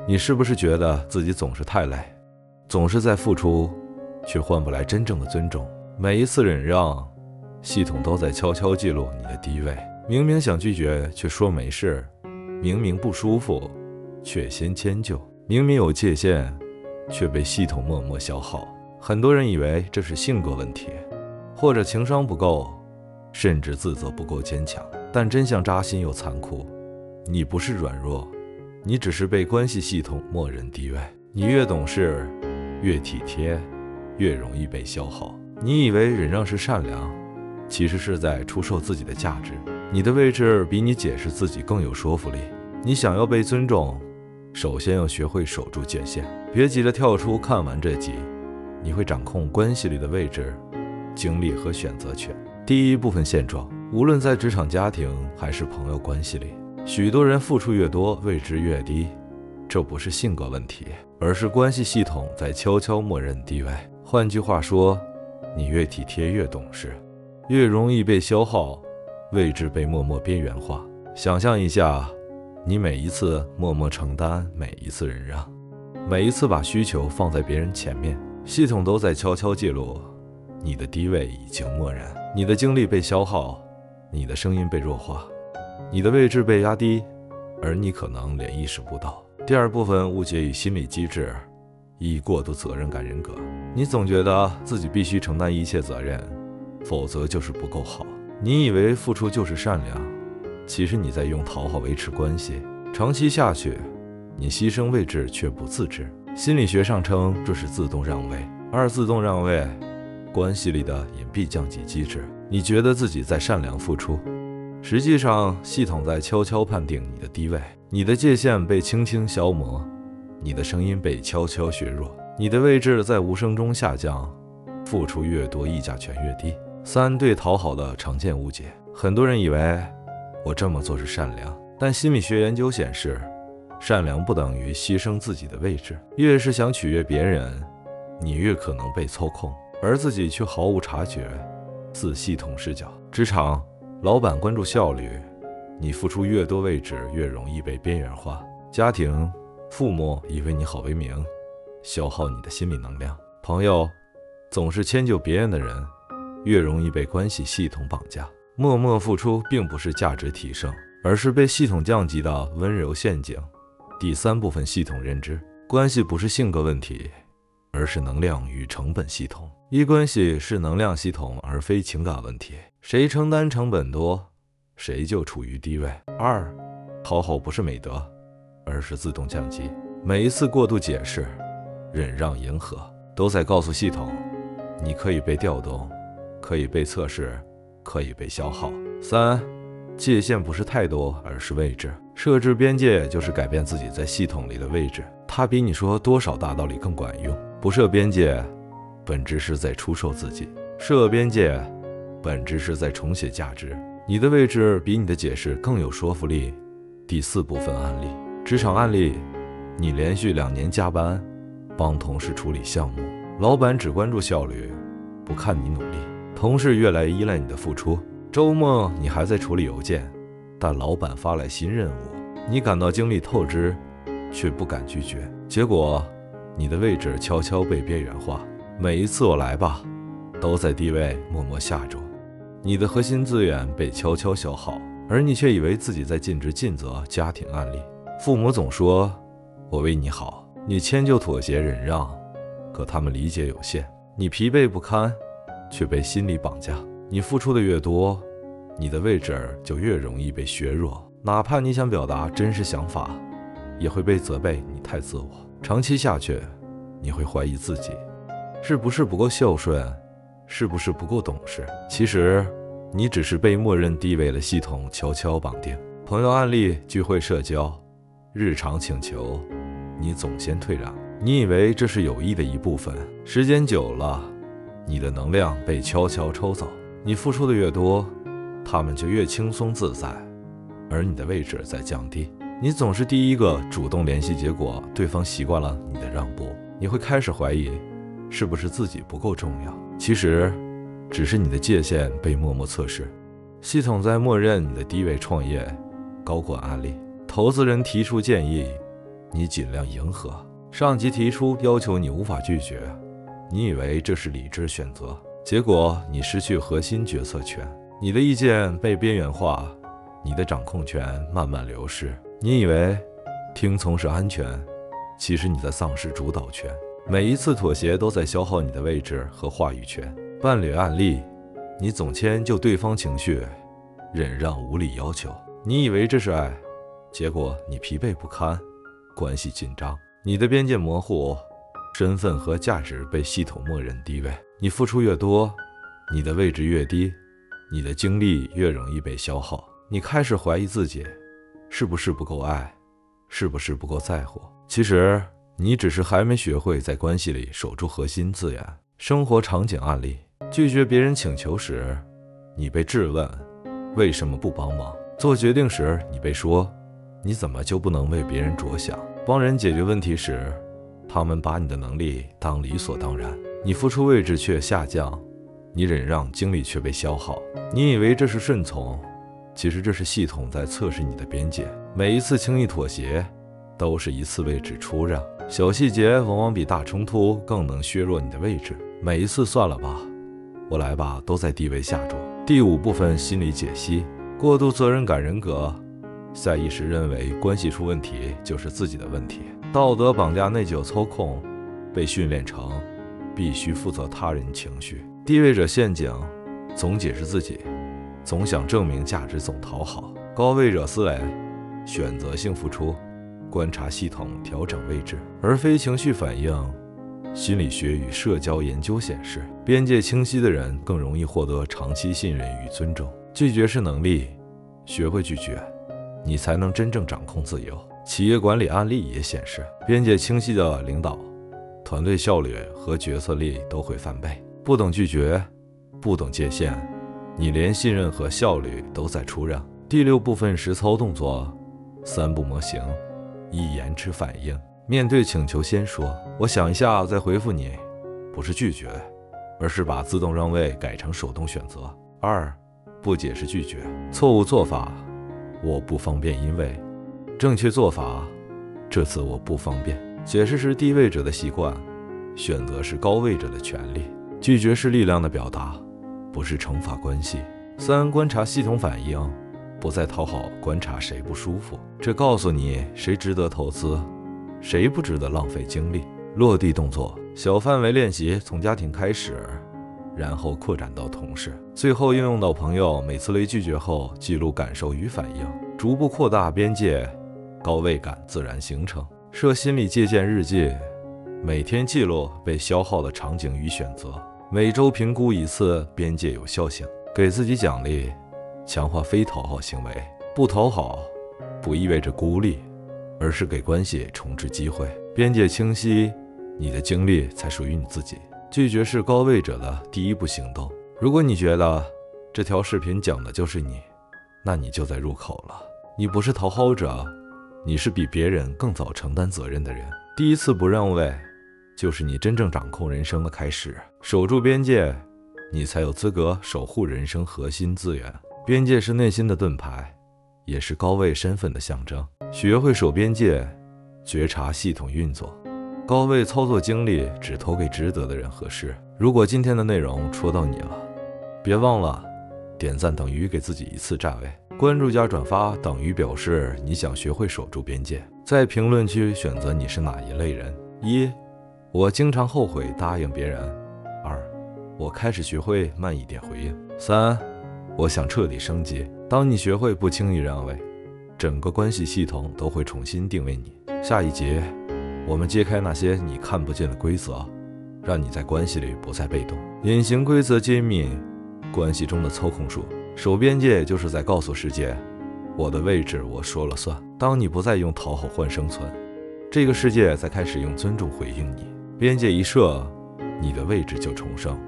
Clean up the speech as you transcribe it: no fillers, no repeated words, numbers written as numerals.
你是不是覺得自己總是太累，總是在付出，卻換不來真正的尊重？每一次忍讓，系統都在悄悄記錄你的低位。明明想拒絕，卻說沒事；明明不舒服，卻先遷就；明明有界限，卻被系統默默消耗。很多人以為這是性格問題，或者情商不夠，甚至自責不夠堅強。但真相扎心又殘酷，你不是軟弱，你只是被關係系統默認低位。你越懂事，越體貼，越容易被消耗。你以為忍讓是善良，其實是在出售自己的價值。你的位置比你解釋自己更有說服力。你想要被尊重，首先要學會守住界限。別急着跳出。看完這集，你會掌控關係裡的位置、精力和選擇權。第一部分現狀，無論在職場、家庭還是朋友關係裡，許多人付出越多，位置越低。這不是性格問題，而是關係系統在悄悄默認低位。換句話說，你越體貼越懂事，越容易被消耗，位置被默默邊緣化。想象一下，你每一次默默承擔，每一次忍让，每一次把需求放在別人前面，系統都在悄悄記錄你的低位已經默認。你的精力被消耗，你的聲音被弱化，你的位置被壓低，而你可能連意識不到。第二部分，誤解與心理機制。一、過度責任感人格。你總覺得自己必須承擔一切責任，否則就是不夠好。你以為付出就是善良，其實你在用討好維持關係。長期下去，你犧牲位置卻不自知。心理學上稱這是自動讓位。二、自動讓位。關係裡的隱蔽降級機制。你覺得自己在善良付出，實際上系統在悄悄判定你的低位。你的界限被輕輕消磨，你的聲音被悄悄削弱，你的位置在無聲中下降。付出越多，議價權越低。三、對討好的常見誤解。很多人以為我這麼做是善良，但心理學研究顯示，善良不等於犧牲自己的位置。越是想取悅別人，你越可能被操控，而自己卻毫無察覺。自系統視角。職場，老闆關注效率，你付出越多，位置越容易被邊緣化。家庭，父母以為你好為名，消耗你的心理能量。朋友，總是遷就別人的人，越容易被關係系統綁架。默默付出並不是價值提升，而是被系統降級的溫柔陷阱。第三部分，系統認知。關係不是性格問題，而是能量與成本系統。一、關係是能量系統，而非情感問題。誰承擔成本多，誰就處於低位。二、討好不是美德，而是自動降級。每一次過度解釋、忍讓、迎合，都在告訴系統，你可以被調動，可以被測試，可以被消耗。三、界限不是態度，而是位置。設置邊界就是改變自己在系統裡的位置，它比你說多少大道理更管用。不設邊界，本質是在出售自己；設邊界，本質是在重寫價值。你的位置比你的解釋更有說服力。第四部分案例，職場案例。你連續2年加班，幫同事處理項目，老闆只關注效率，不看你努力，同事越來越依賴你的付出。周末你還在處理郵件，但老闆發來新任務，你感到精力透支，卻不敢拒絕。結果你的位置悄悄被邊緣化。每一次我來吧，都在低位默默下注。你的核心資源被悄悄消耗，而你卻以為自己在盡職盡責。家庭案例，父母總說我為你好，你遷就、妥協、忍讓，可他們理解有限。你疲憊不堪，卻被心理綁架。你付出的越多，你的位置就越容易被削弱。哪怕你想表達真實想法，也會被責備你太自我。長期下去，你会懷疑自己是不是不夠孝順，是不是不夠懂事。其實你只是被默認低位的系統悄悄綁定。朋友案例，聚會社交，日常請求，你總先退讓。你以為這是友誼的一部分，時間久了，你的能量被悄悄抽走。你付出的越多，他們就越輕鬆自在，而你的位置在降低。你總是第一個主動聯繫，結果對方習慣了你的讓步，你會開始懷疑是不是自己不夠重要。其實只是你的界限被默默測試，系統在默認你的低位。創業高管案例，投資人提出建議，你盡量迎合。上級提出要求，你無法拒絕，你以為這是理智選擇，結果你失去核心決策權，你的意見被邊緣化，你的掌控權慢慢流失。你以為聽從是安全，其實你在喪失主導權。每一次妥協都在消耗你的位置和話語權。伴侶案例，你總遷就對方情緒，忍讓無理要求，你以為這是愛，結果你疲憊不堪，關係緊張。你的邊界模糊，身份和價值被系統默認低位。你付出越多，你的位置越低，你的精力越容易被消耗。你開始懷疑自己，是不是不夠愛，是不是不夠在乎？其實你只是還沒學會在關係裡守住核心字眼。生活場景案例，拒絕別人請求時，你被質問為什麼不幫忙；做決定時，你被說你怎麼就不能為別人着想；幫人解決問題時，他們把你的能力當理所當然。你付出位置卻下降，你忍讓精力卻被消耗。你以為這是順從，其實這是系統在測試你的邊界。每一次輕易妥協，都是一次位置出讓。小細節往往比大衝突更能削弱你的位置。每一次算了吧，我來吧，都在地位下注。第5部分心理解析：過度責任感人格，下意識認為關係出問題就是自己的問題。道德綁架、內疚、操控，被訓練成必須負責他人情緒。地位者陷阱，總解釋自己，總想證明價值，總討好。高位者思維，選擇性付出，觀察系統，調整位置，而非情緒反應。心理學與社交研究顯示，邊界清晰的人更容易獲得長期信任與尊重。拒絕是能力，學會拒絕，你才能真正掌控自由。企業管理案例也顯示，邊界清晰的領導，團隊效率和決策力都會翻倍。不懂拒絕，不懂界限，你連信任和效率都在出讓。第6部分實操動作，3步模型：1、延遲反應。面對請求先說我想一下再回復你，不是拒絕，而是把自动讓位改成手動選擇。2、不解釋拒絕。錯誤做法，我不方便因為；正確做法，這次我不方便。解釋是低位者的習慣，選擇是高位者的權利。拒絕是力量的表達，不是懲罰關係。3、觀察系統反應，不再討好，觀察誰不舒服。這告訴你誰值得投資，誰不值得浪費精力。落地動作，小範圍練習，從家庭開始，然後擴展到同事，最後應用到朋友。每次被拒絕後，記錄感受與反應，逐步擴大邊界，高位感自然形成。設心理界限日記，每天記錄被消耗的場景與選擇，每周評估一次邊界有效性。給自己獎勵，強化非討好行為。不討好不意味着孤立，而是給關係重置機會。邊界清晰，你的精力才屬於你自己。拒絕是高位者的第1步行動。如果你覺得這條視頻講的就是你，那你就在入口了。你不是討好者，你是比別人更早承擔責任的人。第1次不讓位，就是你真正掌控人生的開始。守住邊界，你才有資格守護人生核心資源。邊界是內心的盾牌，也是高位身份的象徵。學會守邊界，覺察系統運作。高位操作精力只投給值得的人和事。如果今天的內容戳到你了，別忘了點讚等於給自己1次站位，關注加轉發等於表示你想學會守住邊界。在評論區選擇你是哪一類人。1、我經常後悔答應別人。2、我開始學會慢一點回應。3、我想徹底升級。當你學會不輕易讓位，整個關係系統都會重新定位你。下一集我們揭開那些你看不見的規則，讓你在關係裡不再被動。隱形規則揭秘關係中的操控術。守邊界就是在告訴世界，我的位置我說了算。當你不再用討好換生存，這個世界才開始用尊重回應你。邊界一設，你的位置就重生。